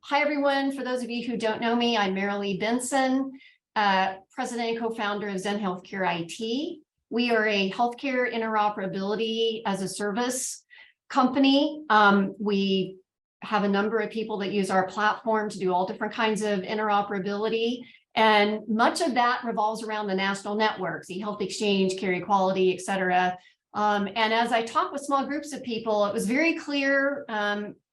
Hi, everyone. For those of you who don't know me, I'm Marilee Benson, President and Co-Founder of Zen Healthcare IT. We are a healthcare interoperability as a service company. We have a number of people that use our platform to do all different kinds of interoperability. And much of that revolves around the national networks, eHealth Exchange, Carequality, et cetera. And as I talk with small groups of people, it was very clear,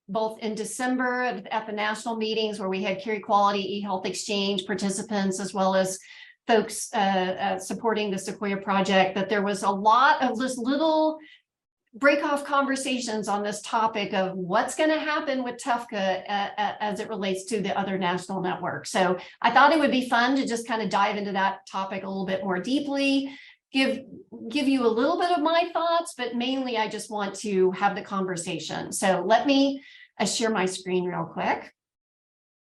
both in December at the national meetings where we had Carequality, eHealth Exchange participants, as well as folks supporting the Sequoia Project, that there was a lot of this little break-off conversations on this topic of what's going to happen with TEFCA as it relates to the other national networks. So I thought it would be fun to just kind of dive into that topic a little bit more deeply, give you a little bit of my thoughts, but mainly I just want to have the conversation. So let me share my screen real quick.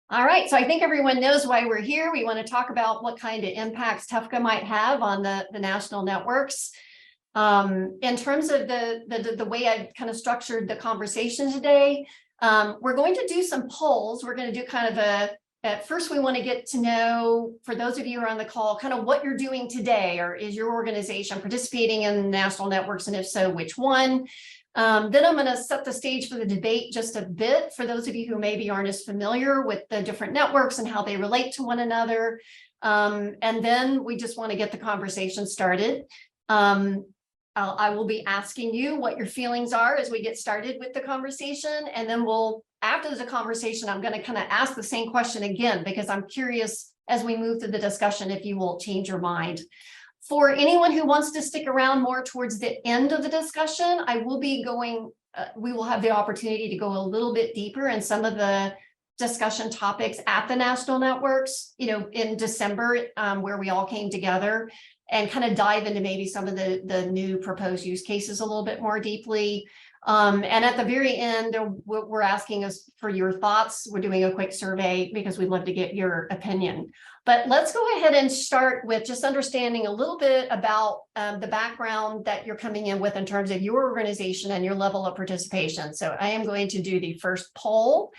All right, so I think everyone knows why we're here. We want to talk about what kind of impacts TEFCA might have on the national networks. In terms of the way I kind of structured the conversation today, we're going to do some polls. We're going to do kind of at first, we want to get to know, for those of you who are on the call, kind of what you're doing today, or is your organization participating in national networks, and if so, which one? Then I'm going to set the stage for the debate just a bit for those of you who maybe aren't as familiar with the different networks and how they relate to one another. And then we just want to get the conversation started. I will be asking you what your feelings are as we get started with the conversation. And then after the conversation, I'm going to kind of ask the same question again, because I'm curious as we move through the discussion if you will change your mind. For anyone who wants to stick around more towards the end of the discussion, I will be going, we will have the opportunity to go a little bit deeper in some of the discussion topics at the national networks, in December, where we all came together, and kind of dive into maybe some of the new proposed use cases a little bit more deeply. And at the very end, we're asking us for your thoughts. We're doing a quick survey because we'd love to get your opinion. But let's go ahead and start with just understanding a little bit about the background that you're coming in with in terms of your organization and your level of participation. So I am going to do the first poll.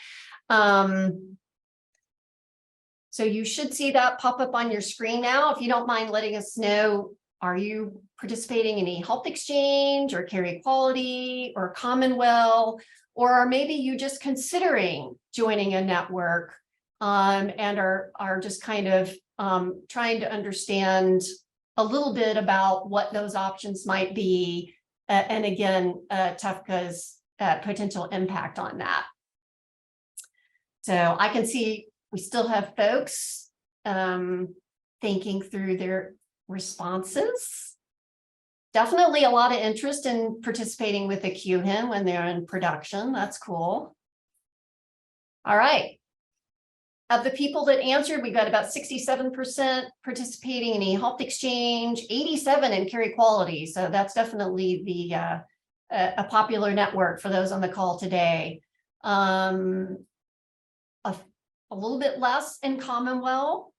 So you should see that pop up on your screen now. If you don't mind letting us know, are you participating in eHealth Exchange or Carequality or Commonwell, or are maybe you just considering joining a network and are just kind of trying to understand a little bit about what those options might be, and again, TEFCA's potential impact on that. So I can see we still have folks thinking through their responses. Definitely a lot of interest in participating with the QHIN when they're in production. That's cool. All right. Of the people that answered, we've got about 67% participating in eHealth Exchange, 87% in Carequality. So that's definitely a popular network for those on the call today. A little bit less in Commonwell,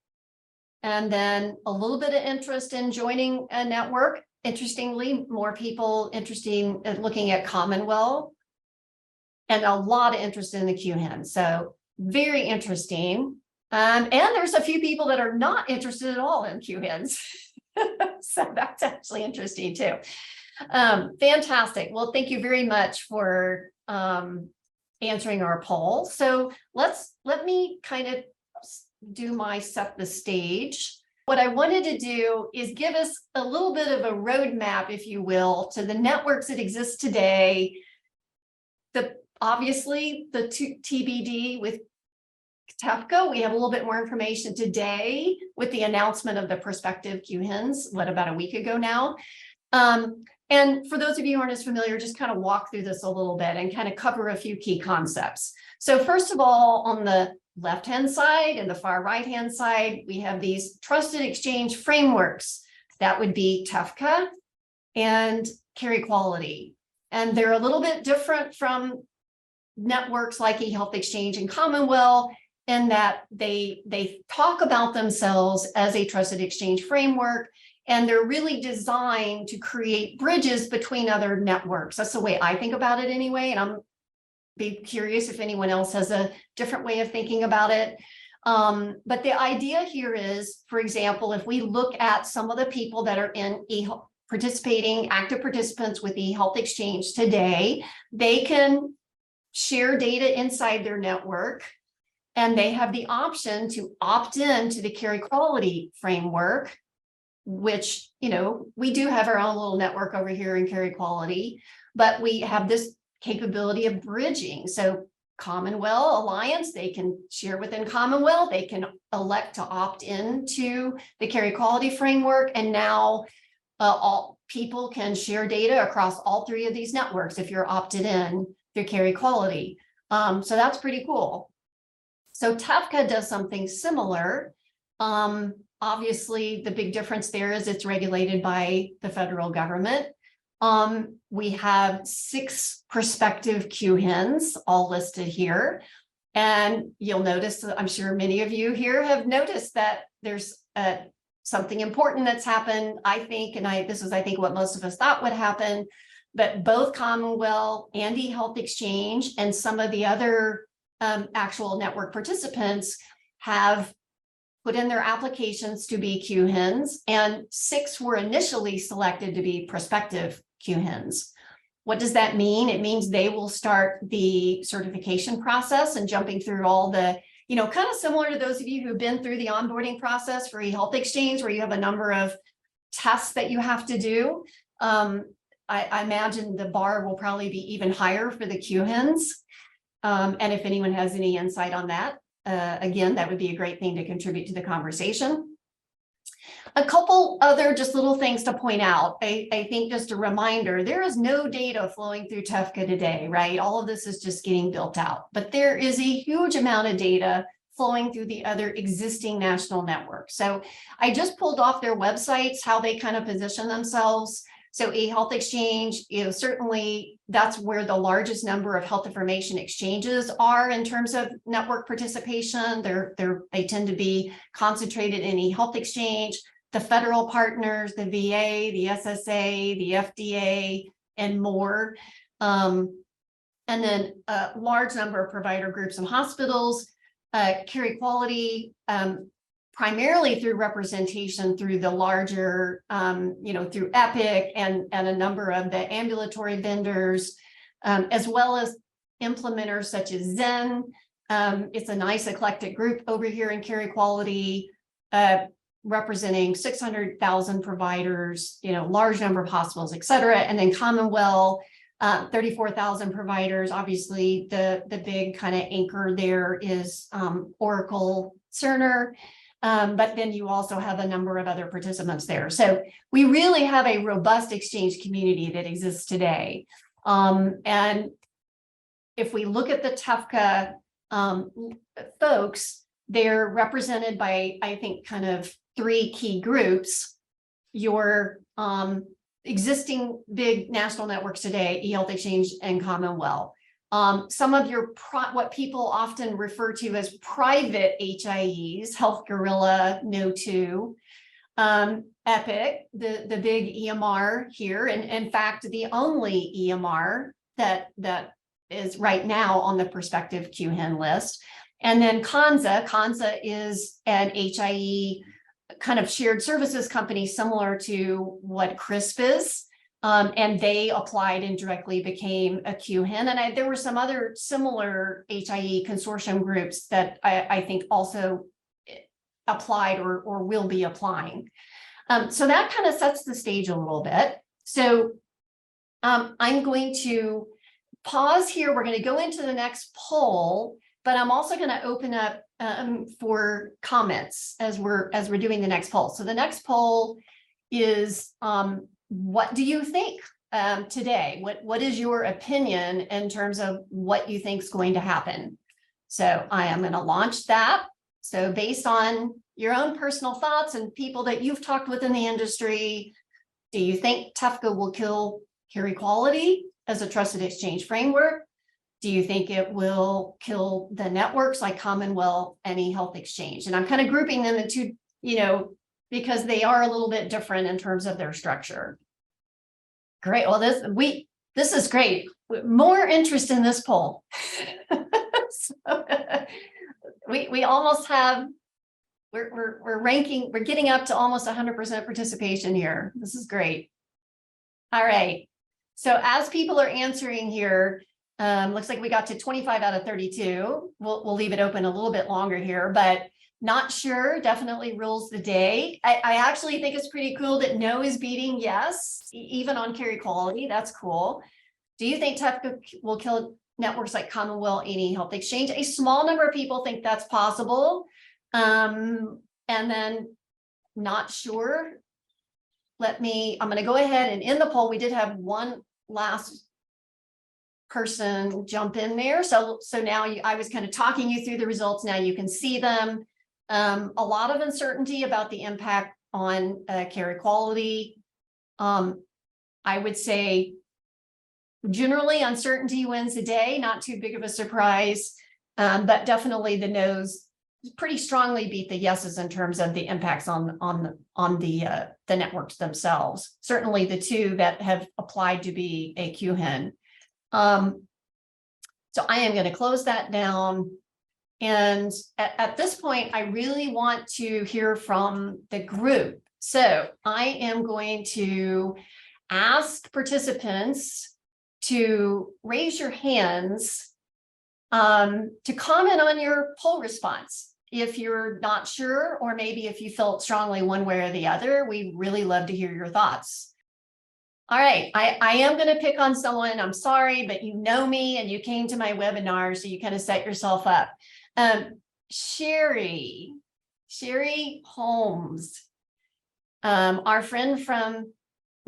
and then a little bit of interest in joining a network. Interestingly, more people interested in looking at Commonwell, and a lot of interest in the QHIN. So very interesting. And there's a few people that are not interested at all in QHINs. So that's actually interesting too. Fantastic. Well, thank you very much for answering our poll. So let me kind of do my set the stage. What I wanted to do is give us a little bit of a roadmap, if you will, to the networks that exist today. Obviously the TBD with TEFCA, we have a little bit more information today with the announcement of the prospective QHINs, about a week ago now. And for those of you who aren't as familiar, just kind of walk through this a little bit and kind of cover a few key concepts. So first of all, on the left-hand side and the far right-hand side, we have these trusted exchange frameworks. That would be TEFCA and Carequality. And they're a little bit different from networks like eHealth Exchange and Commonwell in that they talk about themselves as a trusted exchange framework, and they're really designed to create bridges between other networks. That's the way I think about it anyway, and I'm be curious if anyone else has a different way of thinking about it. But the idea here is, for example, if we look at some of the people that are in active participants with eHealth Exchange today, they can share data inside their network, and they have the option to opt in to the Carequality framework, which, we do have our own little network over here in Carequality, but we have this capability of bridging. So Commonwell Alliance, they can share within Commonwell, they can elect to opt into the Carequality framework, and now all people can share data across all three of these networks if you're opted in through Carequality. So that's pretty cool. So TEFCA does something similar. Obviously, the big difference there is it's regulated by the federal government. We have 6 prospective QHINs all listed here. And you'll notice, I'm sure many of you here have noticed that there's something important that's happened, I think, and this is, I think, what most of us thought would happen, but both Commonwell and eHealth Exchange and some of the other actual network participants have put in their applications to be QHINs, and 6 were initially selected to be prospective QHINs. What does that mean? It means they will start the certification process and jumping through all the, kind of similar to those of you who've been through the onboarding process for eHealth Exchange, where you have a number of tests that you have to do. I imagine the bar will probably be even higher for the QHINs. And if anyone has any insight on that, again, that would be a great thing to contribute to the conversation. A couple other just little things to point out. I think just a reminder, there is no data flowing through TEFCA today, right? All of this is just getting built out, but there is a huge amount of data flowing through the other existing national networks. So I just pulled off their websites, how they kind of position themselves. So eHealth Exchange, certainly that's where the largest number of health information exchanges are in terms of network participation. They tend to be concentrated in eHealth Exchange, the federal partners, the VA, the SSA, the FDA, and more. And then a large number of provider groups and hospitals, Carequality, primarily through representation through the larger, through Epic and a number of the ambulatory vendors, as well as implementers such as Zen. It's a nice eclectic group over here in Carequality, representing 600,000 providers, large number of hospitals, et cetera. And then Commonwell, 34,000 providers. Obviously, the big kind of anchor there is Oracle Cerner. But then you also have a number of other participants there. So we really have a robust exchange community that exists today. And if we look at the TEFCA folks, they're represented by, I think, kind of 3 key groups. Your existing big national networks today, eHealth Exchange and Commonwell. Some of your what people often refer to as private HIEs, Health Gorilla, No2, Epic, the big EMR here, and in fact, the only EMR that is right now on the prospective QHIN list. And then Kanza is an HIE kind of shared services company similar to what CRISP is. And they applied and directly became a QHIN. And there were some other similar HIE consortium groups that I think also applied or will be applying. So that kind of sets the stage a little bit. So I'm going to pause here. We're going to go into the next poll, but I'm also going to open up for comments as we're doing the next poll. So the next poll is, what do you think today? What is your opinion in terms of what you think is going to happen? So I am going to launch that. So based on your own personal thoughts and people that you've talked with in the industry, do you think TEFCA will kill Carequality as a trusted exchange framework? Do you think it will kill the networks like Commonwell and eHealth Exchange? And I'm kind of grouping them into, because they are a little bit different in terms of their structure. Great. Well, this This is great. More interest in this poll. So, we almost have, we're ranking, we're getting up to almost 100% participation here. This is great. All right. So as people are answering here, looks like we got to 25 out of 32. We'll leave it open a little bit longer here, but not sure definitely rules the day. I actually think it's pretty cool that no is beating yes, even on Carequality. That's cool. Do you think TEFCA will kill networks like Commonwell, eHealth Exchange? A small number of people think that's possible. And then not sure. I'm going to go ahead and in the poll, we did have one last person jump in there. So now I was kind of talking you through the results. Now you can see them. A lot of uncertainty about the impact on Carequality. I would say generally uncertainty wins the day, not too big of a surprise, but definitely the no's pretty strongly beat the yeses in terms of the impacts on the networks themselves. Certainly the two that have applied to be a QHIN. So I am going to close that down. And at this point, I really want to hear from the group. So I am going to ask participants to raise your hands to comment on your poll response. If you're not sure, or maybe if you felt strongly one way or the other, we really love to hear your thoughts. All right, I am going to pick on someone. I'm sorry, but you know me and you came to my webinar, so you kind of set yourself up. Cherie Holmes, our friend from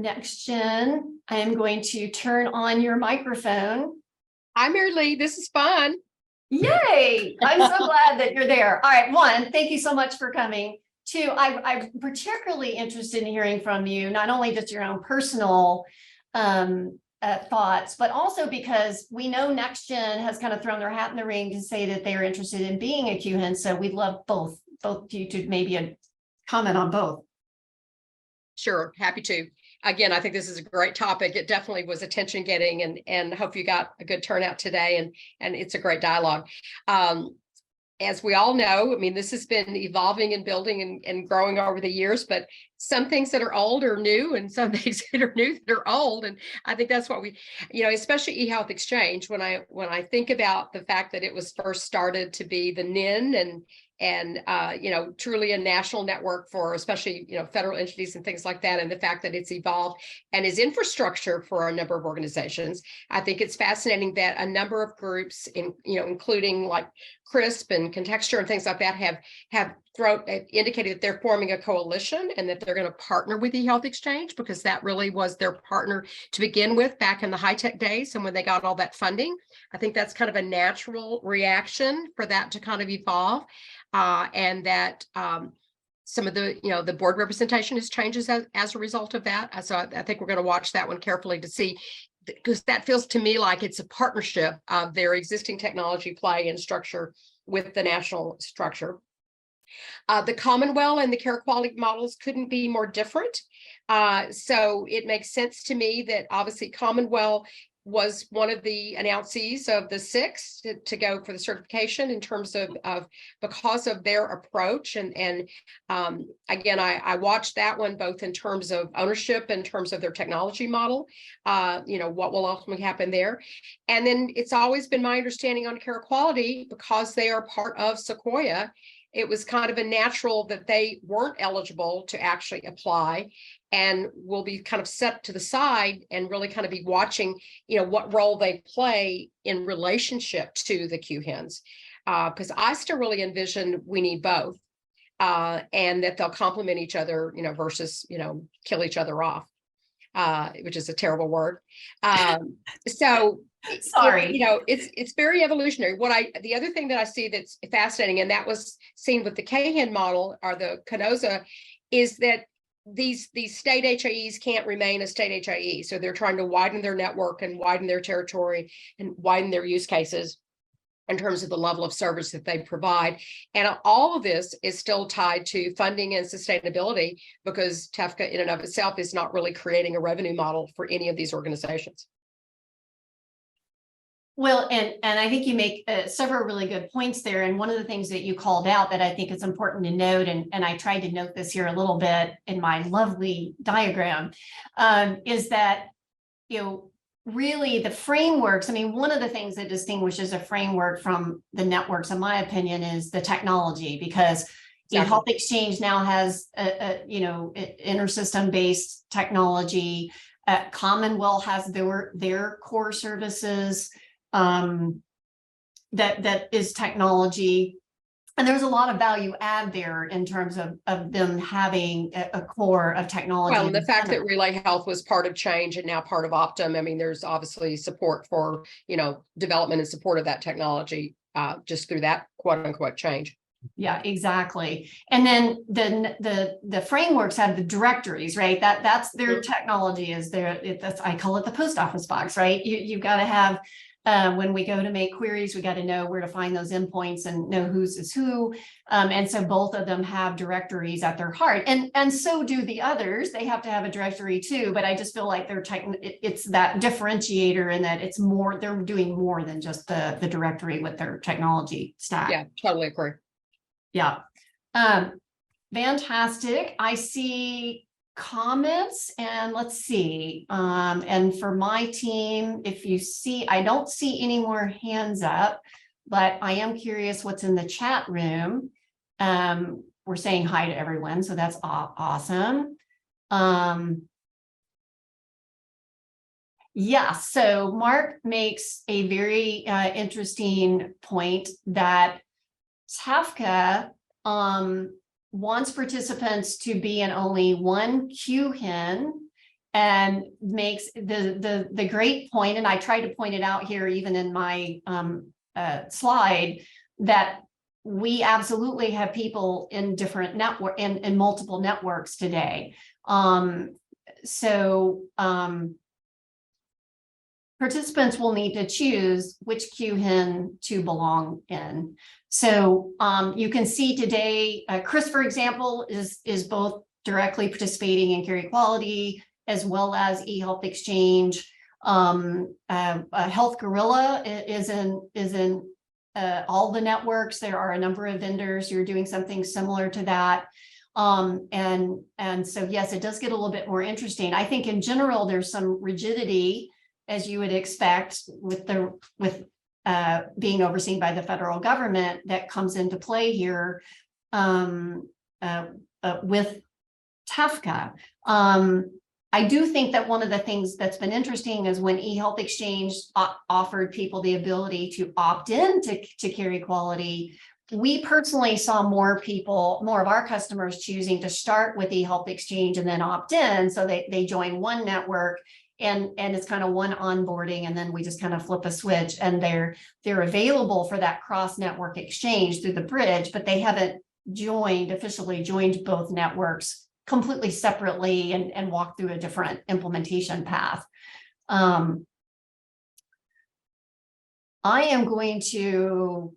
Nextgen. I am going to turn on your microphone. Hi, Marilee. This is fun. Yay! I'm so glad that you're there. All right, one, thank you so much for coming. Two, I'm particularly interested in hearing from you, not only just your own personal thoughts, but also because we know Nextgen has kind of thrown their hat in the ring to say that they're interested in being a QHIN. So we'd love both you to maybe comment on both. Sure, happy to. Again, I think this is a great topic. It definitely was attention getting, and hope you got a good turnout today, and it's a great dialogue. As we all know, I mean, this has been evolving and building and growing over the years, but some things that are old are new, and some things that are new that are old. And I think that's what we, especially eHealth Exchange, when I think about the fact that it was first started to be the NIN and truly a national network for especially, federal entities and things like that. And the fact that it's evolved and is infrastructure for a number of organizations. I think it's fascinating that a number of groups including like CRISP and Contexture and things like that have indicated that they're forming a coalition and that they're going to partner with eHealth Exchange, because that really was their partner to begin with back in the high-tech days. And when they got all that funding, I think that's kind of a natural reaction for that to kind of evolve. And that some of the, the board representation has changes as a result of that. So I think we're going to watch that one carefully to see, because that feels to me like it's a partnership of their existing technology play and structure with the national structure. The Commonwell and the Carequality models couldn't be more different. So it makes sense to me that obviously Commonwell was one of the announcees of the 6 to go for the certification in terms of because of their approach. And again, I watched that one both in terms of ownership, in terms of their technology model, what will ultimately happen there. And then it's always been my understanding on Carequality, because they are part of Sequoia, it was kind of a natural that they weren't eligible to actually apply, and will be kind of set to the side and really kind of be watching, what role they play in relationship to the QHINs. Because I still really envision we need both, and that they'll complement each other, versus, kill each other off, which is a terrible word. So sorry, it's very evolutionary. The other thing that I see that's fascinating, and that was seen with the QHIN model or the CANOSA, is that these state HIEs can't remain a state HIE. So they're trying to widen their network and widen their territory and widen their use cases in terms of the level of service that they provide. And all of this is still tied to funding and sustainability, because TEFCA in and of itself is not really creating a revenue model for any of these organizations. Well, and I think you make several really good points there. And one of the things that you called out that I think is important to note, and I tried to note this here a little bit in my lovely diagram, is that, really the frameworks. I mean, one of the things that distinguishes a framework from the networks, in my opinion, is the technology, because eHealth Exchange now has intersystem based technology. Commonwell has their core services. That is technology, and there's a lot of value add there in terms of them having a core of technology. Well, and the fact that Relay Health was part of Change and now part of Optum, I mean, there's obviously support for, development and support of that technology, just through that quote unquote change. Yeah, exactly. And then the frameworks have the directories, right? That's their technology is I call it the post office box, right? You've got to have, when we go to make queries, we got to know where to find those endpoints and know whose is who. And so both of them have directories at their heart, and so do the others. They have to have a directory too, but I just feel like it's that differentiator, and that it's more, they're doing more than just the directory with their technology stack. Yeah, totally agree. Yeah. Fantastic. I see comments, and let's see. And for my team, if you see, I don't see any more hands up, but I am curious what's in the chat room. We're saying hi to everyone, so that's awesome. Yeah, so Mark makes a very interesting point that TEFCA wants participants to be in only one QHIN, and makes the great point, and I tried to point it out here even in my slide, that we absolutely have people in different network in multiple networks today. Participants will need to choose which QHIN to belong in. So you can see today, Chris, for example, is both directly participating in Carequality as well as eHealth Exchange. Health Gorilla is in all the networks. There are a number of vendors who are doing something similar to that. And so yes, it does get a little bit more interesting. I think in general, there's some rigidity, as you would expect, with being overseen by the federal government, that comes into play here with TEFCA. I do think that one of the things that's been interesting is when eHealth Exchange offered people the ability to opt in to Carequality, we personally saw more of our customers choosing to start with eHealth Exchange and then opt in. So they join one network, and it's kind of one onboarding, and then we just kind of flip a switch, and they're available for that cross network exchange through the bridge, but they haven't officially joined both networks completely separately and walk through a different implementation path. I am going to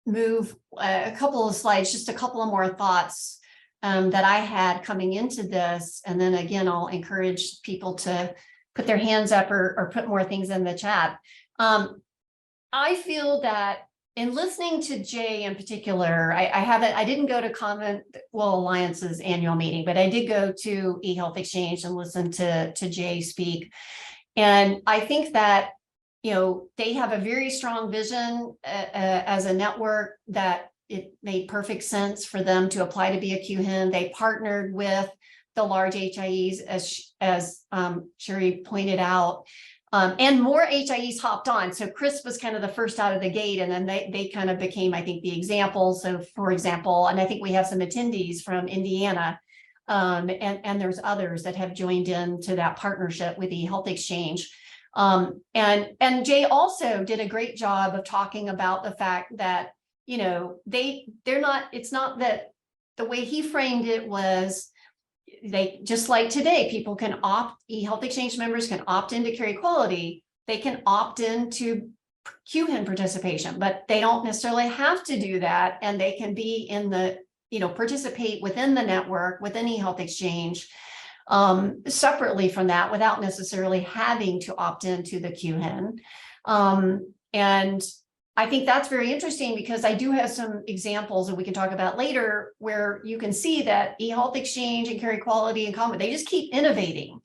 move a couple of slides, just a couple of more thoughts that I had coming into this. And then again, I'll encourage people to put their hands up or put more things in the chat. I feel that in listening to Jay in particular, I didn't go to Commonwell Alliance's annual meeting, but I did go to eHealth Exchange and listen to Jay speak. And I think that, they have a very strong vision as a network, that it made perfect sense for them to apply to be a QHIN. They partnered with the large HIEs, as Cherie pointed out. And more HIEs hopped on. So Chris was kind of the first out of the gate, and then they kind of became, I think, the example. So for example, and I think we have some attendees from Indiana, and there's others that have joined into that partnership with eHealth Exchange. And Jay also did a great job of talking about the fact that, it's not that the way he framed it was, they just like today, people can eHealth Exchange members can opt into Carequality, they can opt into QHIN participation, but they don't necessarily have to do that. And they can be in the, participate within the network, within eHealth Exchange. separately from that without necessarily having to opt into the QHIN. And I think that's very interesting because I do have some examples that we can talk about later where you can see that eHealth Exchange and Carequality and Common, they just keep innovating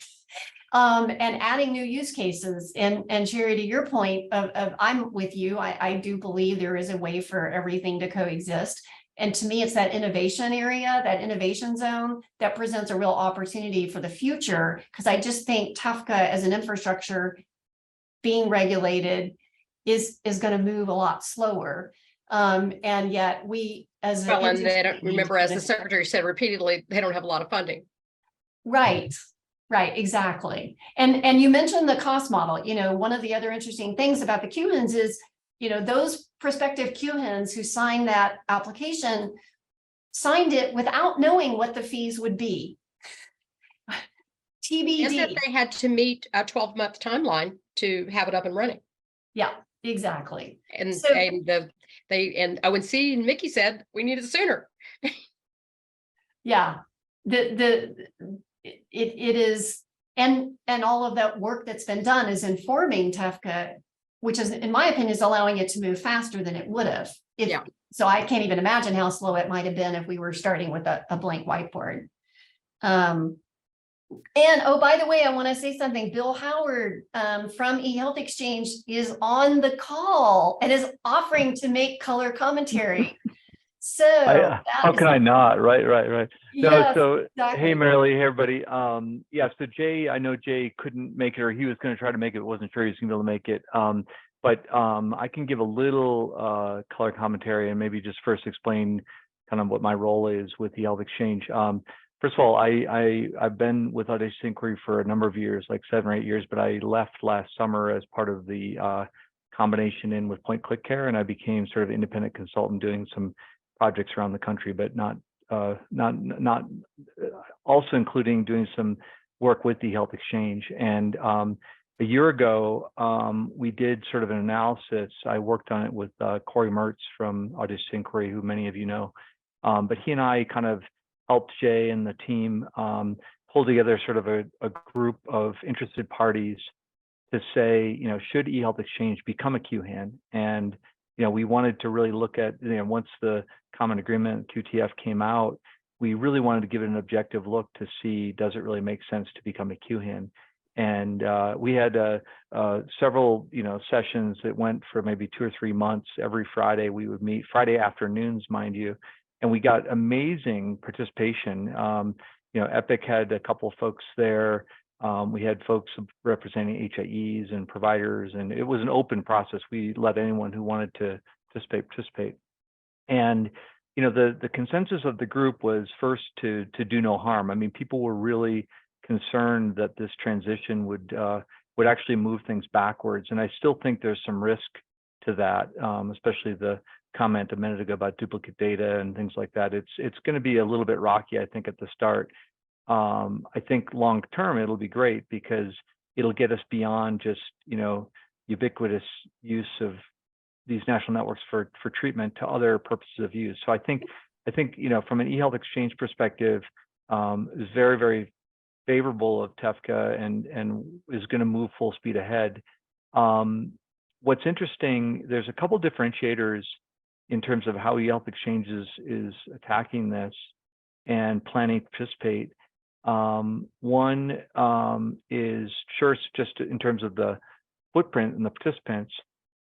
and adding new use cases. And Cherie, to your point of I'm with you, I do believe there is a way for everything to coexist. And to me, it's that innovation area, that innovation zone that presents a real opportunity for the future. Because I just think TEFCA as an infrastructure being regulated is going to move a lot slower. And yet we as well, and they don't remember, as the secretary said repeatedly, they don't have a lot of funding. Right. Right, exactly. And you mentioned the cost model. You know, one of the other interesting things about the QHINs is, you know, those prospective QHINs who signed that application signed it without knowing what the fees would be. TBD. And that they had to meet a 12-month timeline to have it up and running. Yeah, exactly. And So, and ONC and Mickey said we need it sooner. yeah, it is, and all of that work that's been done is informing TEFCA, which is, in my opinion, is allowing it to move faster than it would have. Yeah. So I can't even imagine how slow it might have been if we were starting with a blank whiteboard. And oh, by the way, I want to say something. Bill Howard from eHealth Exchange is on the call and is offering to make color commentary. So how can I not? Right. Yes, no, so exactly. hey, Marilee, hey everybody. Yeah, so Jay, I know Jay couldn't make it, or he was going to try to make it, wasn't sure he was going to be able to make it. But I can give a little color commentary and maybe just first explain kind of what my role is with the eHealth Exchange. First of all, I've been with Audacious Inquiry for a number of years, like 7 or 8 years, but I left last summer as part of the combination in with Point Click Care, and I became sort of independent consultant doing some projects around the country, but not also including doing some work with the eHealth Exchange. And a year ago, we did sort of an analysis. I worked on it with Corey Mertz from Audacious Inquiry, who many of you know, but he and I kind of helped Jay and the team pull together sort of a group of interested parties to say, you know, should eHealth Exchange become a QHIN? And, you know, we wanted to really look at, you know, once the common agreement QTF came out, we really wanted to give it an objective look to see, does it really make sense to become a QHIN? And we had several, you know, sessions that went for maybe 2 or 3 months. Every Friday we would meet, Friday afternoons, mind you, and we got amazing participation. You know, Epic had a couple of folks there. We had folks representing HIEs and providers, and it was an open process. We let anyone who wanted to participate. And, you know, the consensus of the group was first to do no harm. I mean, people were really concerned that this transition would actually move things backwards. And I still think there's some risk to that, especially the comment a minute ago about duplicate data and things like that. It's going to be a little bit rocky, I think, at the start. I think long term it'll be great because it'll get us beyond just, you know, ubiquitous use of these national networks for treatment to other purposes of use. So I think you know, from an eHealth Exchange perspective, is very, very favorable of TEFCA and is going to move full speed ahead. What's interesting, there's a couple differentiators in terms of how eHealth Exchange is attacking this and planning to participate. One is sure, just in terms of the footprint and the participants.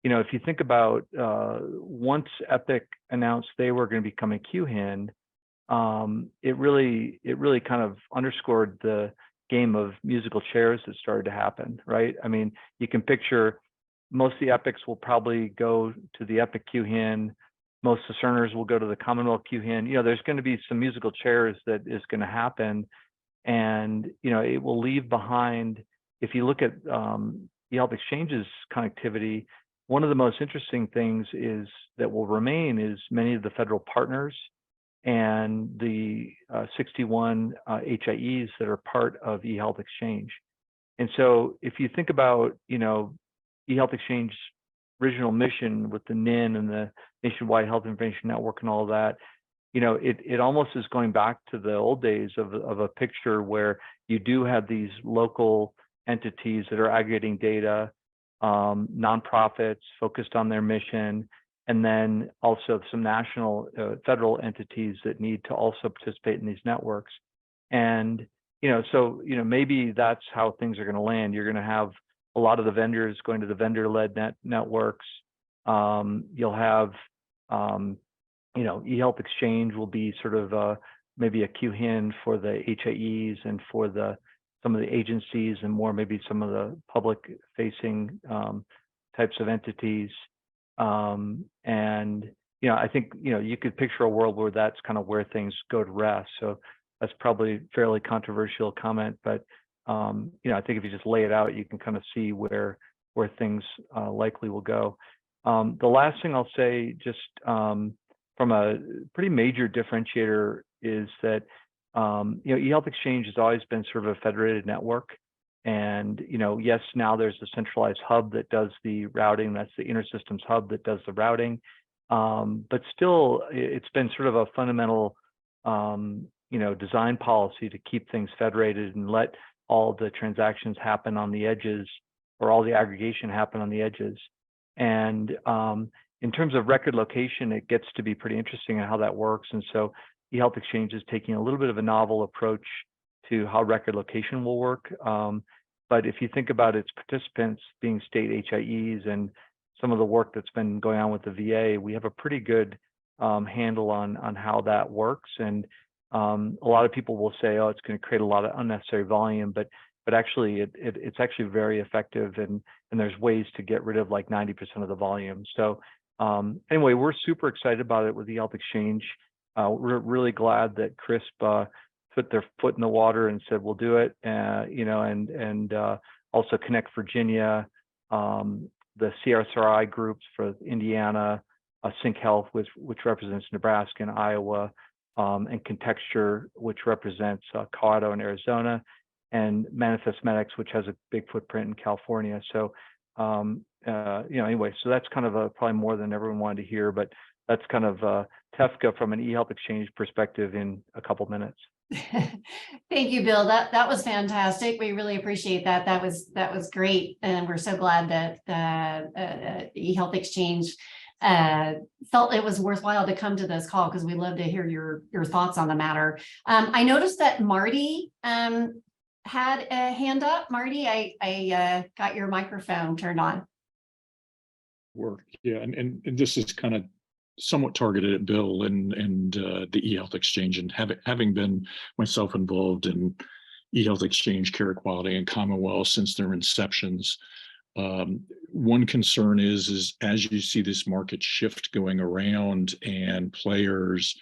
You know, if you think about once Epic announced they were going to become a QHIN, it really kind of underscored the game of musical chairs that started to happen, right? I mean, you can picture most of the Epics will probably go to the Epic QHIN. Most of the Cerners will go to the Commonwell QHIN. You know, there's going to be some musical chairs that is going to happen. And, you know, it will leave behind, if you look at eHealth Exchange's connectivity, one of the most interesting things is that will remain is many of the federal partners and the 61 HIEs that are part of eHealth Exchange. And so if you think about, you know, eHealth Exchange's original mission with the NIN and the Nationwide Health Information Network and all of that, it almost is going back to the old days of a picture where you do have these local entities that are aggregating data, nonprofits focused on their mission, and then also some national federal entities that need to also participate in these networks. And maybe that's how things are going to land. You're going to have a lot of the vendors going to the vendor-led networks. You'll have eHealth Exchange will be sort of maybe a QHIN for the HIEs and for some of the agencies, and more maybe some of the public-facing types of entities. I think you could picture a world where that's kind of where things go to rest. So that's probably a fairly controversial comment, but I think if you just lay it out, you can kind of see where things likely will go. The last thing I'll say, just from a pretty major differentiator, is that eHealth Exchange has always been sort of a federated network. And yes, now there's a centralized hub that does the routing. That's the InterSystems hub that does the routing. But still, it's been sort of a fundamental design policy to keep things federated and let all the transactions happen on the edges, or all the aggregation happen on the edges. And in terms of record location, it gets to be pretty interesting in how that works. And so eHealth Exchange is taking a little bit of a novel approach to how record location will work. But if you think about its participants being state HIEs and some of the work that's been going on with the VA, we have a pretty good handle on how that works. And a lot of people will say, oh, it's going to create a lot of unnecessary volume, but actually it's actually very effective, and there's ways to get rid of like 90% of the volume. So anyway, we're super excited about it with the eHealth Exchange. We're really glad that CRISP put their foot in the water and said, we'll do it, and also Connect Virginia, the CSRI groups for Indiana, Sync Health, which represents Nebraska and Iowa, and Contexture, which represents Colorado and Arizona, and Manifest Medics, which has a big footprint in California. So, anyway, so that's kind of probably more than everyone wanted to hear, but that's kind of TEFCA from an eHealth Exchange perspective in a couple minutes. Thank you, Bill. That was fantastic. We really appreciate that. That was great, and we're so glad that eHealth Exchange felt it was worthwhile to come to this call, because we love to hear your thoughts on the matter. I noticed that Marty had a hand up. Marty, I got your microphone turned on. Yeah, and this is kind of somewhat targeted at Bill and the eHealth Exchange, and having been myself involved in eHealth Exchange, Carequality, and Commonwell since their inceptions. One concern is as you see this market shift going around, and players,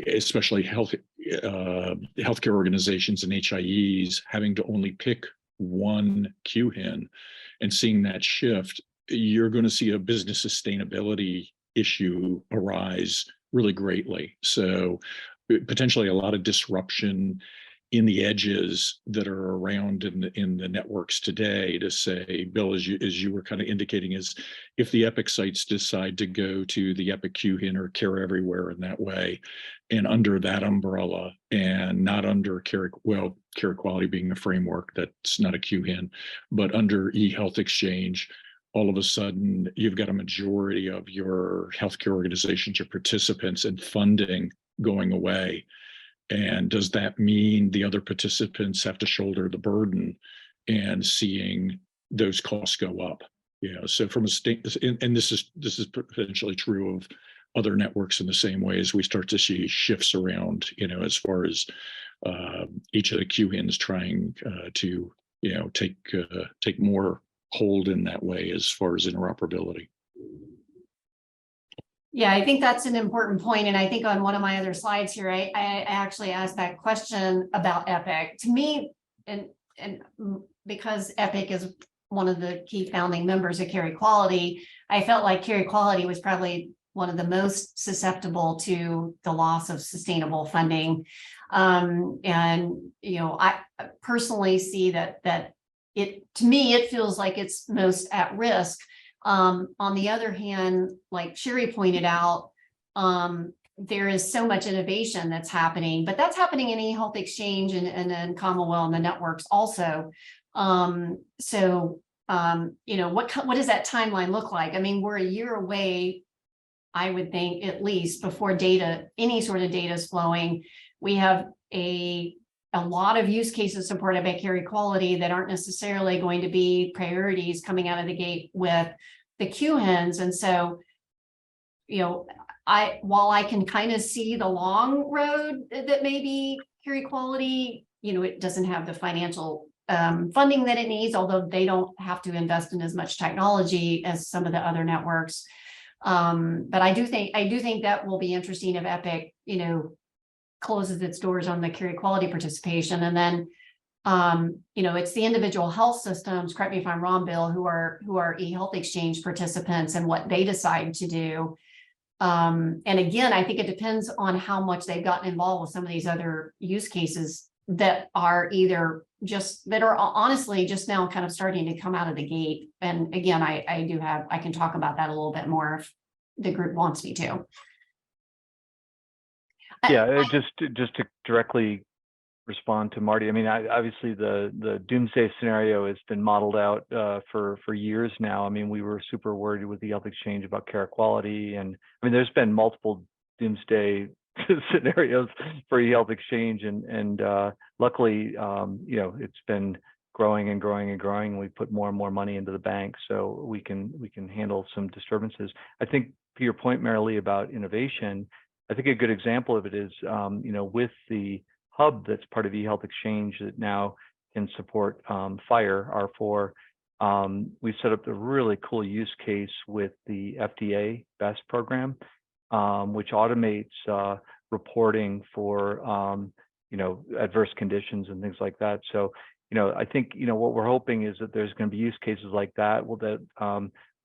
especially healthcare organizations and HIEs, having to only pick one QHIN, and seeing that shift, you're going to see a business sustainability issue arise really greatly. So potentially a lot of disruption in the edges that are around in the networks today. To say, Bill, as you were kind of indicating, is if the Epic sites decide to go to the Epic QHIN or Care Everywhere in that way, and under that umbrella, and not under Carequality being the framework, that's not a QHIN, but under eHealth Exchange, all of a sudden you've got a majority of your healthcare organizations or participants and funding going away. And does that mean the other participants have to shoulder the burden, and seeing those costs go up? So from a state, and this is potentially true of other networks in the same way, as we start to see shifts around, as far as each of the QHINs trying to take more hold in that way as far as interoperability. Yeah, I think that's an important point. And I think on one of my other slides here, I actually asked that question about Epic. To me, and because Epic is one of the key founding members of Carequality, I felt like Carequality was probably one of the most susceptible to the loss of sustainable funding. I personally see that to me, it feels like it's most at risk. On the other hand, like Cherie pointed out, there is so much innovation that's happening, but that's happening in eHealth Exchange and then Commonwell and the networks also. You know, what does that timeline look like? I mean, we're a year away, I would think, at least, before any sort of data is flowing. We have a lot of use cases supported by Carequality that aren't necessarily going to be priorities coming out of the gate with the QHINs. And so, you know, while I can kind of see the long road that maybe Carequality, you know, it doesn't have the financial funding that it needs, although they don't have to invest in as much technology as some of the other networks. But I do think that will be interesting if Epic, you know, closes its doors on the Carequality participation. And then, you know, it's the individual health systems, correct me if I'm wrong, Bill, who are eHealth Exchange participants and what they decide to do. And again, I think it depends on how much they've gotten involved with some of these other use cases that are honestly just now kind of starting to come out of the gate. And again, I can talk about that a little bit more if the group wants me to. Yeah, just to directly respond to Marty. I mean, obviously the doomsday scenario has been modeled out for years now. I mean, we were super worried with the eHealth Exchange about Carequality, and I mean, there's been multiple doomsday scenarios for eHealth Exchange, and luckily, you know, it's been growing and growing and growing. We put more and more money into the bank, so we can handle some disturbances. I think to your point, Marilee, about innovation, I think a good example of it is, you know, with the hub that's part of eHealth Exchange that now can support FHIR R4. We set up a really cool use case with the FDA BEST program, which automates reporting for you know, adverse conditions and things like that. So, you know, I think, you know, what we're hoping is that there's going to be use cases like that. Well, that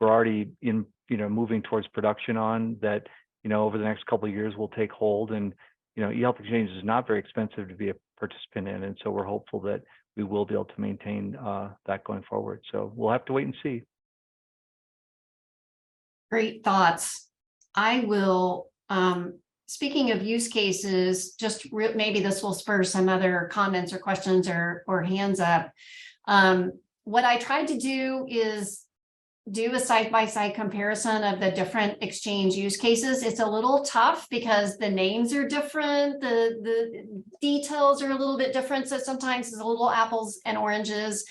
we're already in, you know, moving towards production on that. You know, over the next couple of years will take hold, and you know, eHealth Exchange is not very expensive to be a participant in, and so we're hopeful that we will be able to maintain that going forward. So we'll have to wait and see. Great thoughts. I will, speaking of use cases, just maybe this will spur some other comments or questions or hands up. What I tried to do is do a side-by-side comparison of the different exchange use cases. It's a little tough because the names are different, the details are a little bit different, so sometimes it's a little apples and oranges.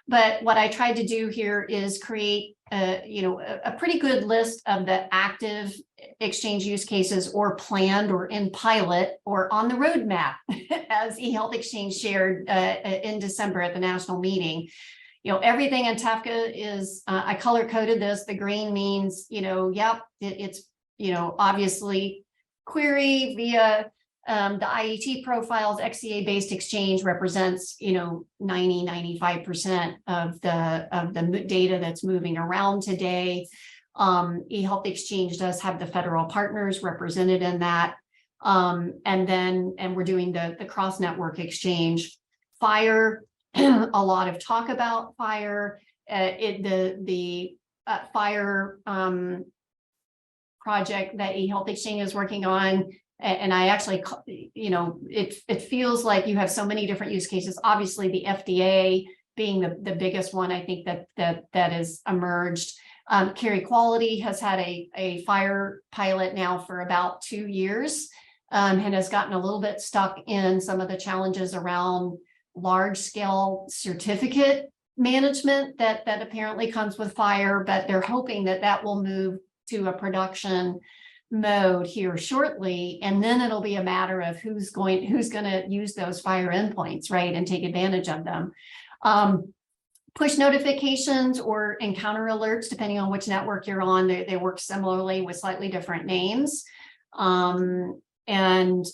But what I tried to do here is create you know, a pretty good list of the active exchange use cases or planned or in pilot or on the roadmap as eHealth Exchange shared in December at the national meeting. You know, everything in TEFCA is, I color coded this. The green means, you know, yep, it's, you know, obviously query via the IET profiles. XCA based exchange represents, you know, 95% of the data that's moving around today. eHealth Exchange does have the federal partners represented in that. And we're doing the cross network exchange. FHIR, a lot of talk about FHIR. The FHIR project that eHealth Exchange is working on, and I actually, you know, it feels like you have so many different use cases. Obviously, the FDA being the biggest one, I think that has emerged. Carequality has had a FHIR pilot now for about 2 years, and has gotten a little bit stuck in some of the challenges around large scale certificate management that apparently comes with FHIR, but they're hoping that will move to a production mode here shortly. And then it'll be a matter of who's going to use those FHIR endpoints, right, and take advantage of them. Push notifications or encounter alerts, depending on which network you're on, they work similarly with slightly different names. And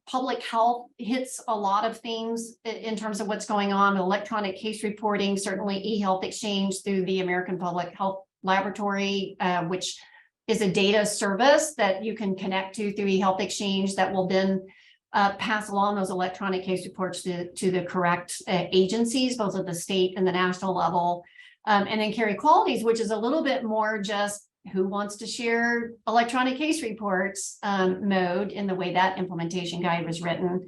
public health hits a lot of things in terms of what's going on. Electronic case reporting, certainly eHealth Exchange through the American Public Health Laboratory, which is a data service that you can connect to through eHealth Exchange that will then pass along those electronic case reports to the correct agencies, both at the state and the national level. And then Carequalities, which is a little bit more just who wants to share electronic case reports mode in the way that implementation guide was written.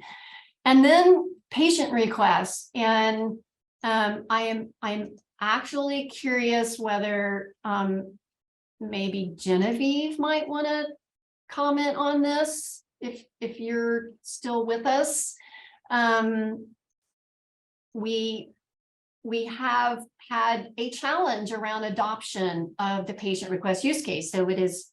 And then patient requests. And I'm actually curious whether maybe Genevieve might want to comment on this if you're still with us. We have had a challenge around adoption of the patient request use case. So it is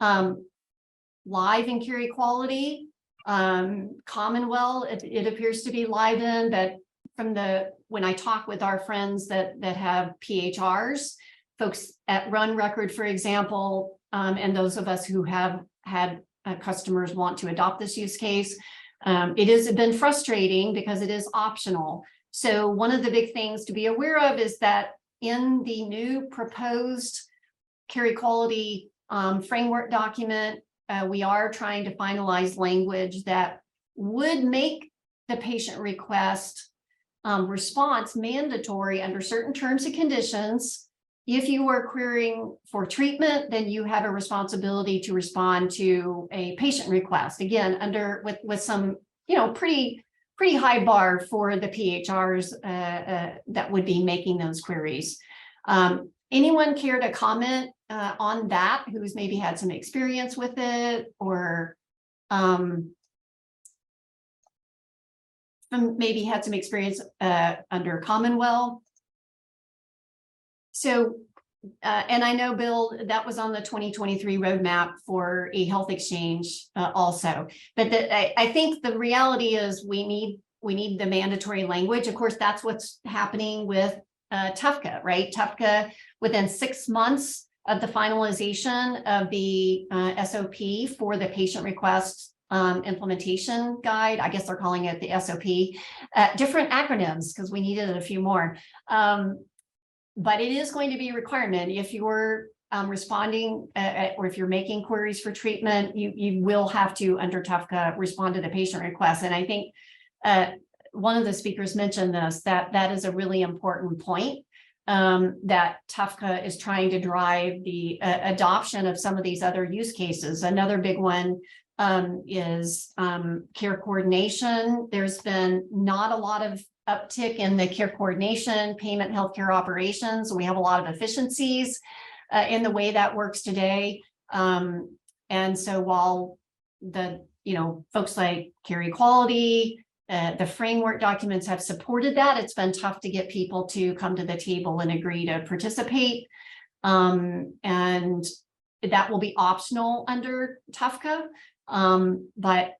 live in Carequality, Commonwell, it appears to be live in, but when I talk with our friends that have PHRs, folks at Run Record, for example, and those of us who have had customers want to adopt this use case, it has been frustrating because it is optional. So one of the big things to be aware of is that in the new proposed Carequality framework document, we are trying to finalize language that would make the patient request response mandatory under certain terms and conditions. If you are querying for treatment, then you have a responsibility to respond to a patient request. Again, with some, pretty high bar for the PHRs that would be making those queries. Anyone care to comment on that, who's maybe had some experience with it, or maybe had some experience under Commonwell? So, and I know, Bill, that was on the 2023 roadmap for eHealth exchange also. But I think the reality is we need the mandatory language. Of course, that's what's happening with TEFCA, right? TEFCA, within 6 months of the finalization of the SOP for the patient request implementation guide, I guess they're calling it the SOP, different acronyms because we needed a few more. But it is going to be a requirement. If you're responding or if you're making queries for treatment, you will have to, under TEFCA, respond to the patient request. And I think one of the speakers mentioned this, that is a really important point, that TEFCA is trying to drive the adoption of some of these other use cases. Another big one is care coordination. There's been not a lot of uptick in the care coordination, payment, healthcare operations. We have a lot of efficiencies in the way that works today. And so while the, folks like Carequality, the framework documents have supported that, it's been tough to get people to come to the table and agree to participate. And that will be optional under TEFCA, but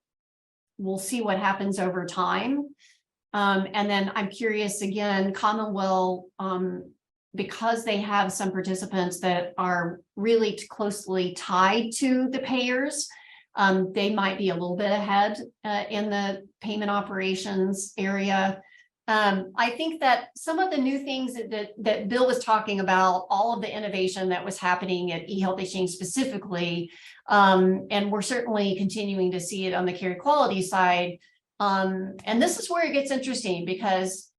we'll see what happens over time. And then I'm curious, again, Commonwell, because they have some participants that are really closely tied to the payers, they might be a little bit ahead in the payment operations area. I think that some of the new things that Bill was talking about, all of the innovation that was happening at eHealth Exchange specifically, and we're certainly continuing to see it on the Carequality side. And this is where it gets interesting because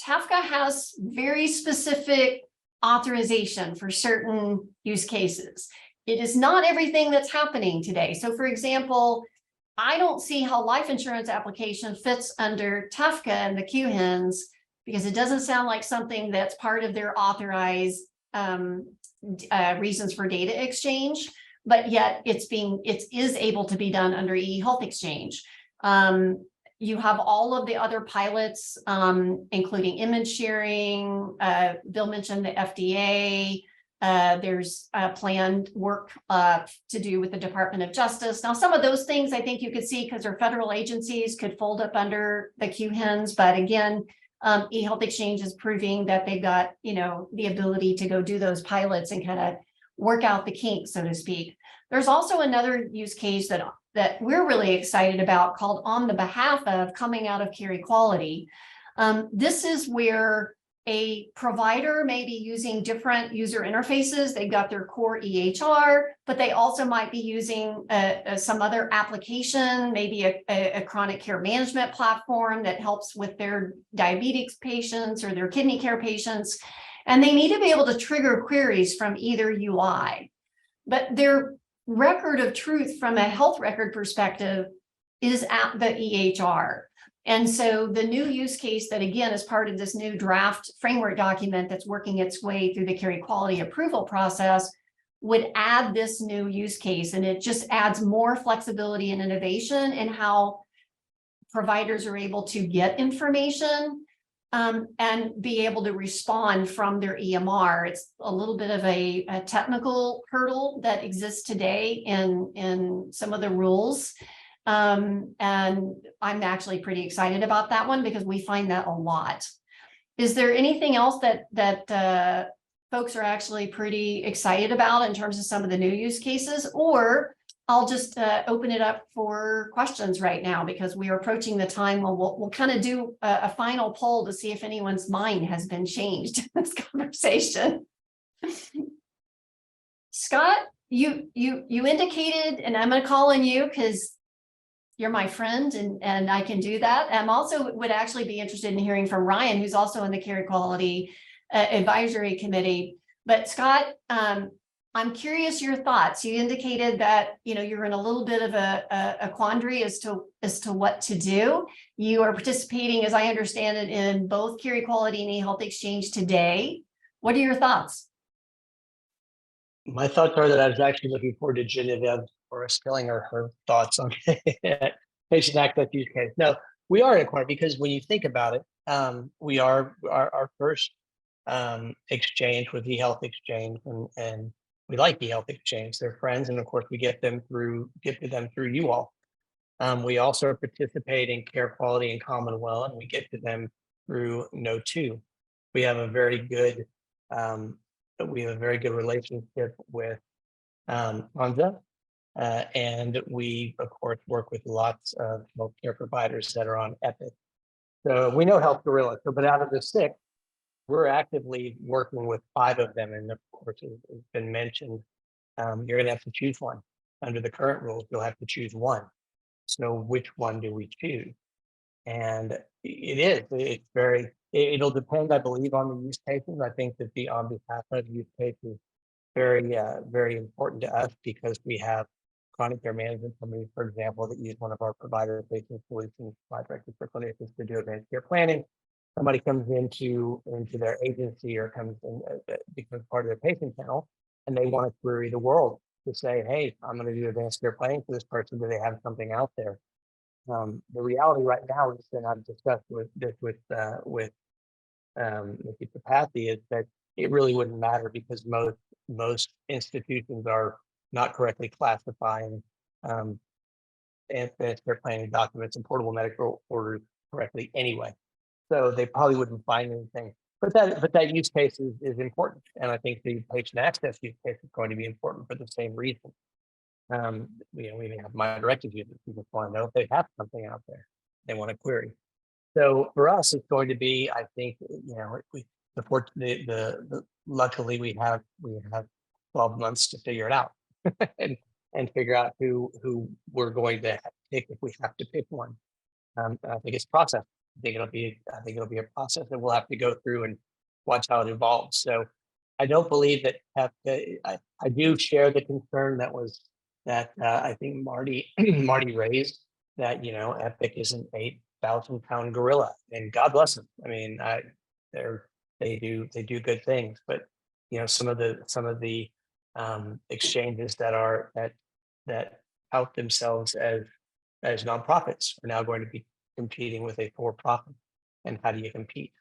TEFCA has very specific authorization for certain use cases. It is not everything that's happening today. So for example, I don't see how life insurance application fits under TEFCA and the QHINs because it doesn't sound like something that's part of their authorized reasons for data exchange, but yet it is able to be done under eHealth Exchange. You have all of the other pilots, including image sharing. Bill mentioned the FDA. There's planned work to do with the Department of Justice. Now, some of those things I think you could see because they're federal agencies could fold up under the QHINs. But again, eHealth Exchange is proving that they've got, the ability to go do those pilots and kind of work out the kinks, so to speak. There's also another use case that we're really excited about called On the Behalf of, coming out of Carequality. This is where a provider may be using different user interfaces. They've got their core EHR, but they also might be using some other application, maybe a chronic care management platform that helps with their diabetes patients or their kidney care patients. And they need to be able to trigger queries from either UI. but their record of truth from a health record perspective is at the EHR. And so the new use case that, again, is part of this new draft framework document that's working its way through the Carequality approval process would add this new use case. And it just adds more flexibility and innovation in how providers are able to get information and be able to respond from their EMR. It's a little bit of a technical hurdle that exists today in some of the rules. And I'm actually pretty excited about that one because we find that a lot. Is there anything else that folks are actually pretty excited about in terms of some of the new use cases? Or I'll just open it up for questions right now because we are approaching the time when we'll kind of do a final poll to see if anyone's mind has been changed in this conversation. Scott, you indicated, and I'm going to call on you because you're my friend and I can do that. I'm also would actually be interested in hearing from Ryan, who's also in the Carequality Advisory Committee. But Scott, I'm curious your thoughts. You indicated that you're in a little bit of a quandary as to what to do. You are participating, as I understand it, in both Carequality and eHealth Exchange today. What are your thoughts? My thoughts are that I was actually looking forward to Genevieve for spilling her thoughts on patient access use case. No, we are in a corner because when you think about it, we are our first exchange with eHealth Exchange, and we like eHealth Exchange. They're friends, and of course, we get to them through you all. We also participate in Carequality and Commonwell, and we get to them through No2. We have a very good relationship with Anza, and we of course work with lots of healthcare providers that are on Epic. So we know Health Gorilla. So, but out of the 6, we're actively working with 5 of them, and of course, it's been mentioned. You're going to have to choose one. Under the current rules, you'll have to choose one. So, which one do we choose? And it'll depend, I believe, on the use cases. I think that the on behalf of use case is very important to us because we have chronic care management companies, for example, that use one of our provider-facing solutions, directed for clinicians to do advanced care planning. Somebody comes into their agency or comes in becomes part of their patient panel, and they want to query the world to say, "Hey, I'm going to do advanced care planning for this person. Do they have something out there?" The reality right now is, and I've discussed with Pathy, is that it really wouldn't matter because most institutions are not correctly classifying advanced care planning documents and portable medical orders correctly anyway. So they probably wouldn't find anything. But that use case is important. And I think the patient access use case is going to be important for the same reason. We may have my directed users who just want to know if they have something out there they want to query. So for us, it's going to be, I think, we support luckily we have 12 months to figure it out and figure out who we're going to pick if we have to pick one. I think it's a process. I think it'll be a process that we'll have to go through and watch how it evolves. So I don't believe that I do share the concern that I think Marty raised, that Epic is an 8,000-pound gorilla, and God bless them. I mean, they do good things, but some of the exchanges that out themselves as nonprofits are now going to be competing with a for-profit, and how do you compete?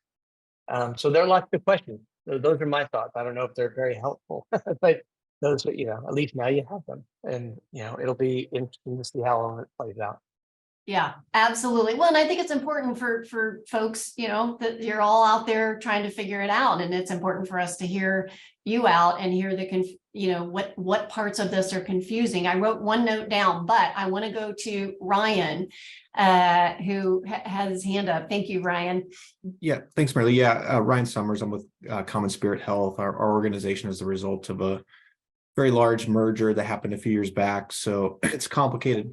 So there are lots of questions. So those are my thoughts. I don't know if they're very helpful, but those are, at least now you have them, and it'll be interesting to see how it plays out. Yeah, absolutely. Well, and I think it's important for folks, that you're all out there trying to figure it out, and it's important for us to hear you out and hear what parts of this are confusing. I wrote one note down, but I want to go to Ryan, who has his hand up. Thank you, Ryan. Yeah, thanks, Marilee. Yeah, Ryan Sommers. I'm with CommonSpirit Health. Our organization is the result of a very large merger that happened a few years back. So it's a complicated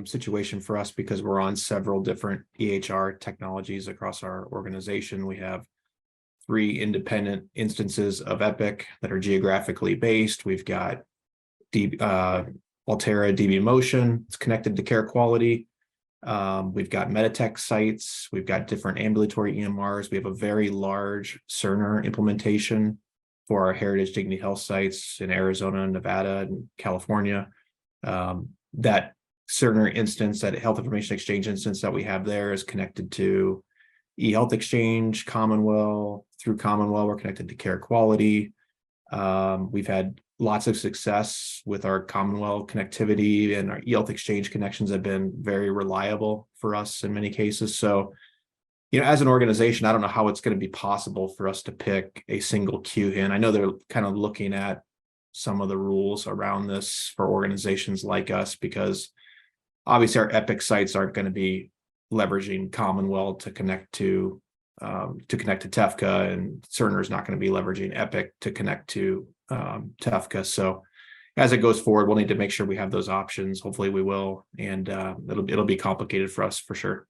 situation for us because we're on several different EHR technologies across our organization. We have 3 independent instances of Epic that are geographically based. We've got Altera DB Motion. It's connected to Carequality. We've got Meditech sites. We've got different ambulatory EMRs. We have a very large Cerner implementation for our Heritage Dignity Health sites in Arizona, Nevada, and California. That Cerner instance, that Health Information Exchange instance that we have there is connected to eHealth Exchange, Commonwell. Through Commonwell, we're connected to Carequality. We've had lots of success with our Commonwell connectivity, and our eHealth Exchange connections have been very reliable for us in many cases. So, as an organization, I don't know how it's going to be possible for us to pick a single QHIN. I know they're kind of looking at some of the rules around this for organizations like us, because obviously our Epic sites aren't going to be leveraging Commonwell to connect to TEFCA, and Cerner is not going to be leveraging Epic to connect to TEFCA. So as it goes forward, we'll need to make sure we have those options. Hopefully we will, and it'll be complicated for us for sure.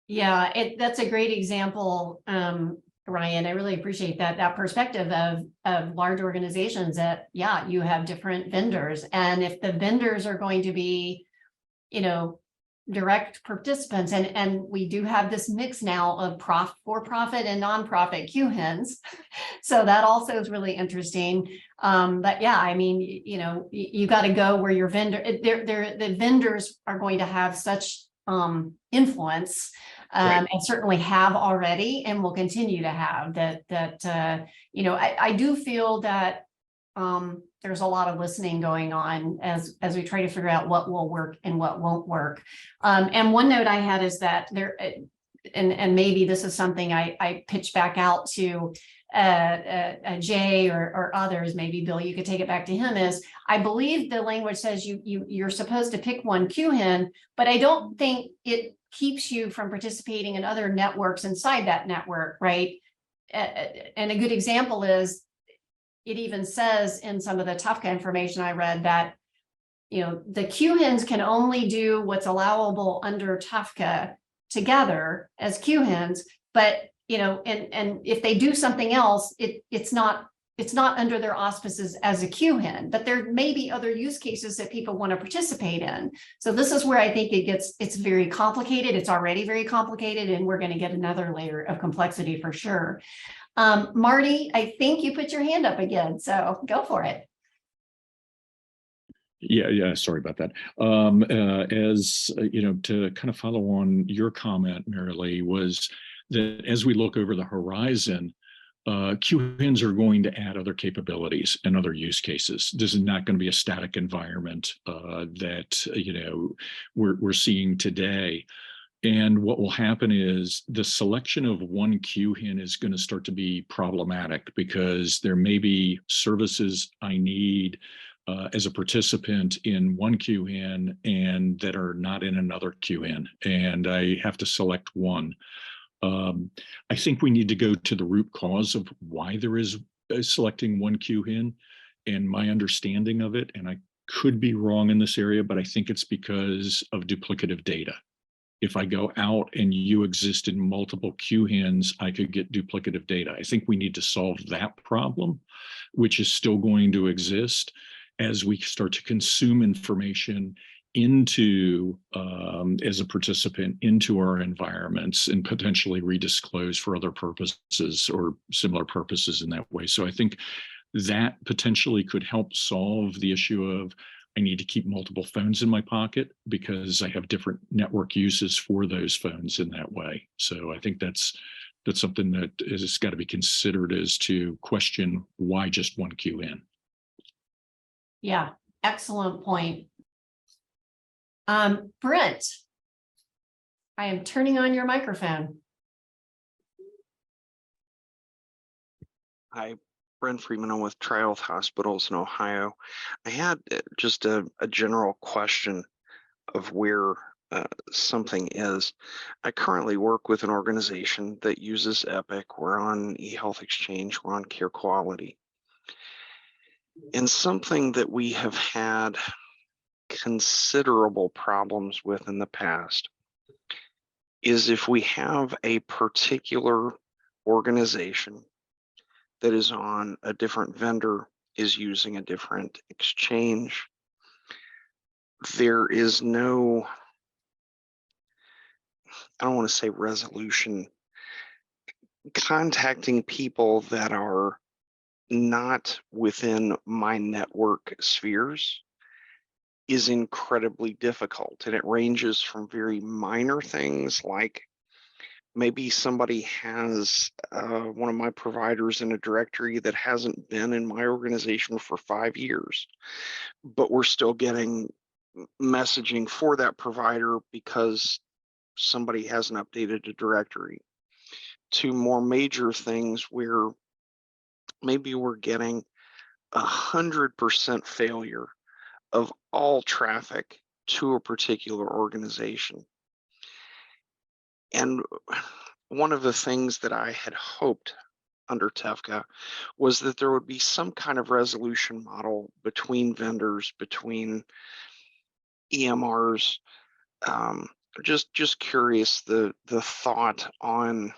Yeah, that's a great example, Ryan. I really appreciate that perspective of large organizations that, yeah, you have different vendors. And if the vendors are going to be, direct participants, and we do have this mix now of for-profit and nonprofit QHINs. So that also is really interesting. But yeah, I mean, you got to go where your vendor, the vendors are going to have such influence. Right. And certainly have already and will continue to have that, I do feel that there's a lot of listening going on as we try to figure out what will work and what won't work. And one note I had is that there, and maybe this is something I pitch back out to Jay or others, maybe Bill, you could take it back to him, is I believe the language says you're supposed to pick one QHIN, but I don't think it keeps you from participating in other networks inside that network, right? And a good example is, it even says in some of the TEFCA information I read that, the QHINs can only do what's allowable under TEFCA together as QHINs, but, and if they do something else, it's not under their auspices as a QHIN, but there may be other use cases that people want to participate in. So this is where I think it's very complicated. It's already very complicated, and we're going to get another layer of complexity for sure. Marty, I think you put your hand up again, so go for it. Yeah, sorry about that. To kind of follow on your comment, Marilee, was that as we look over the horizon, QHINs are going to add other capabilities and other use cases. This is not going to be a static environment that we're seeing today. And what will happen is the selection of one QHIN is going to start to be problematic, because there may be services I need as a participant in one QHIN and that are not in another QHIN, and I have to select one. I think we need to go to the root cause of why there is selecting one QHIN, and my understanding of it, and I could be wrong in this area, but I think it's because of duplicative data. If I go out and you exist in multiple QHINs, I could get duplicative data. I think we need to solve that problem, which is still going to exist as we start to consume information into, as a participant, into our environments, and potentially redisclose for other purposes or similar purposes in that way. So I think that potentially could help solve the issue of, I need to keep multiple phones in my pocket because I have different network uses for those phones in that way. So I think that's something that has got to be considered, as to question why just one QHIN. Yeah, excellent point. Brent, I am turning on your microphone. Hi, Brent Friedman with TriHealth Hospitals in Ohio. I had just a general question of where something is. I currently work with an organization that uses Epic. We're on eHealth Exchange, we're on Carequality. And something that we have had considerable problems with in the past is if we have a particular organization that is on a different vendor is using a different exchange. There is no, I don't want to say resolution, contacting people that are not within my network spheres is incredibly difficult. And it ranges from very minor things like maybe somebody has one of my providers in a directory that hasn't been in my organization for 5 years, but we're still getting messaging for that provider because somebody hasn't updated a directory, to more major things where maybe we're getting 100% failure of all traffic to a particular organization. And one of the things that I had hoped under TEFCA was that there would be some kind of resolution model between vendors, between EMRs. Just curious the thought on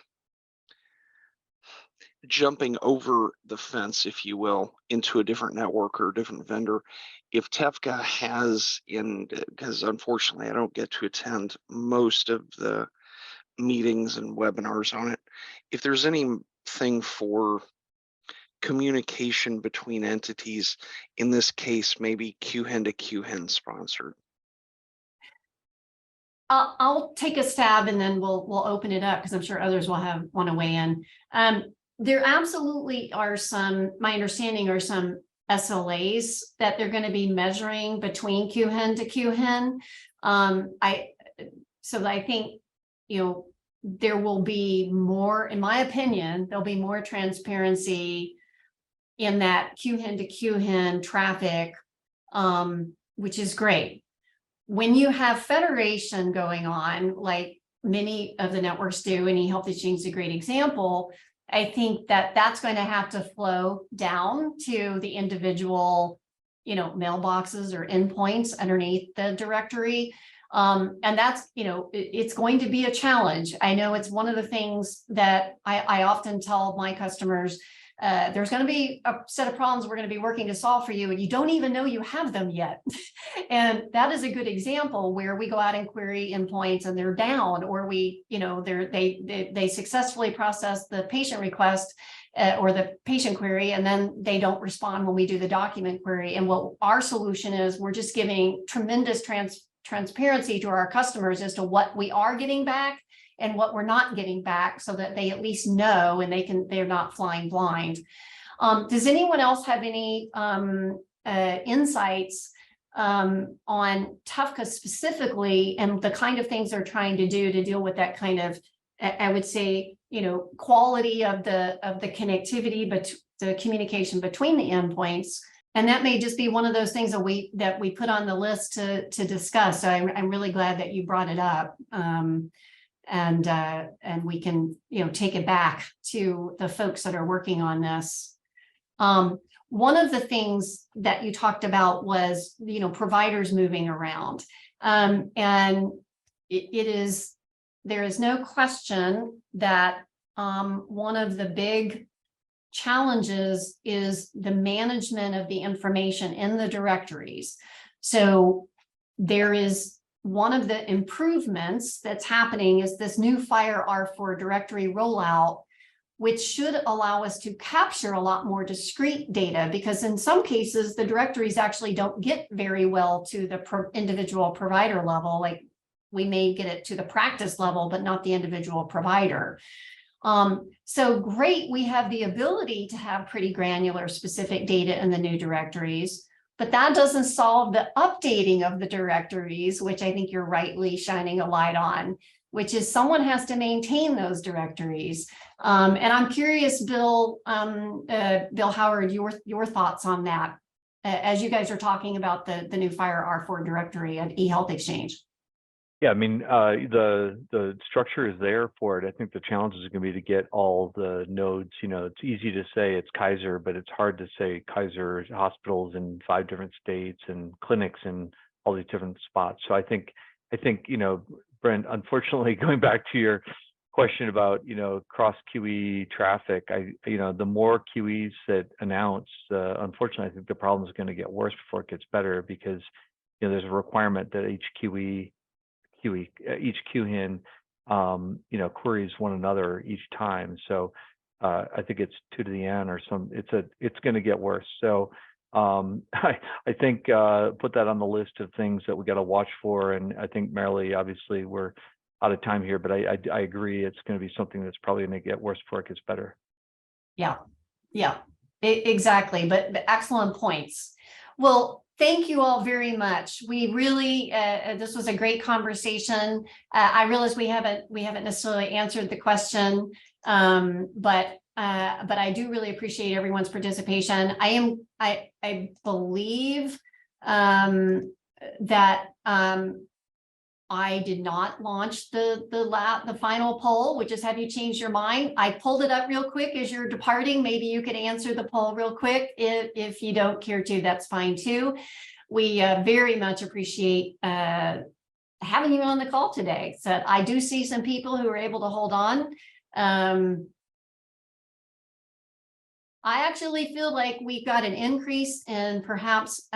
jumping over the fence, if you will, into a different network or a different vendor. If TEFCA has, because unfortunately I don't get to attend most of the meetings and webinars on it, if there's anything for communication between entities, in this case, maybe QHIN to QHIN sponsored. I'll take a stab and then we'll open it up because I'm sure others will want to weigh in. There absolutely are some, my understanding are some SLAs that they're going to be measuring between QHIN to QHIN. So I think, there will be more, in my opinion, there'll be more transparency in that QHIN to QHIN traffic, which is great. When you have federation going on, like many of the networks do, and eHealth Exchange is a great example, I think that that's going to have to flow down to the individual, mailboxes or endpoints underneath the directory. And that's, it's going to be a challenge. I know it's one of the things that I often tell my customers, there's going to be a set of problems we're going to be working to solve for you, and you don't even know you have them yet. And that is a good example where we go out and query endpoints and they're down, or they successfully process the patient request or the patient query, and then they don't respond when we do the document query. And what our solution is, we're just giving tremendous transparency to our customers as to what we are getting back and what we're not getting back, so that they at least know and they're not flying blind. Does anyone else have any insights on TEFCA specifically and the kind of things they're trying to do to deal with that kind of, I would say, quality of the connectivity, but the communication between the endpoints? And that may just be one of those things that we put on the list to discuss. So I'm really glad that you brought it up. And we can, take it back to the folks that are working on this. One of the things that you talked about was, providers moving around. And there is no question that one of the big challenges is the management of the information in the directories. So there is one of the improvements that's happening is this new FHIR R4 directory rollout, which should allow us to capture a lot more discrete data, because in some cases, the directories actually don't get very well to the individual provider level. Like we may get it to the practice level, but not the individual provider. So great, we have the ability to have pretty granular specific data in the new directories, but that doesn't solve the updating of the directories, which I think you're rightly shining a light on, which is someone has to maintain those directories. And I'm curious, Bill Howard, your thoughts on that, as you guys are talking about the new FHIR R4 directory at eHealth Exchange. Yeah, I mean, the structure is there for it. I think the challenge is going to be to get all the nodes. It's easy to say it's Kaiser, but it's hard to say Kaiser hospitals in 5 different states and clinics in all these different spots. So I think, Brent, unfortunately, going back to your question about, cross QE traffic. The more QEs that announce, unfortunately, I think the problem is going to get worse before it gets better, because, there's a requirement that each QHIN, queries one another each time. So I think it's 2 to the n or some. It's going to get worse. So I think put that on the list of things that we got to watch for. And I think, Marilee, obviously we're out of time here, but I agree it's going to be something that's probably going to get worse before it gets better. Yeah, exactly. But excellent points. Well, thank you all very much. We really, this was a great conversation. I realize we haven't necessarily answered the question, but I do really appreciate everyone's participation. I believe that I did not launch the final poll, which is, have you changed your mind? I pulled it up real quick as you're departing. Maybe you could answer the poll real quick. If you don't care to, that's fine too. We very much appreciate having you on the call today. So I do see some people who are able to hold on. I actually feel like we got an increase in perhaps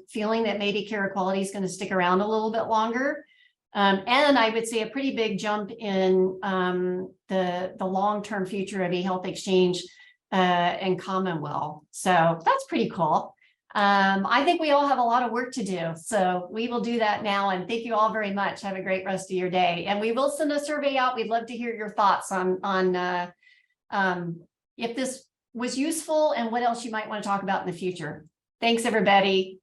feeling that maybe Carequality is going to stick around a little bit longer. And I would say a pretty big jump in the long-term future of eHealth Exchange and Commonwell. So that's pretty cool. I think we all have a lot of work to do. So we will do that now. And thank you all very much. Have a great rest of your day. And we will send a survey out. We'd love to hear your thoughts on if this was useful and what else you might want to talk about in the future. Thanks, everybody.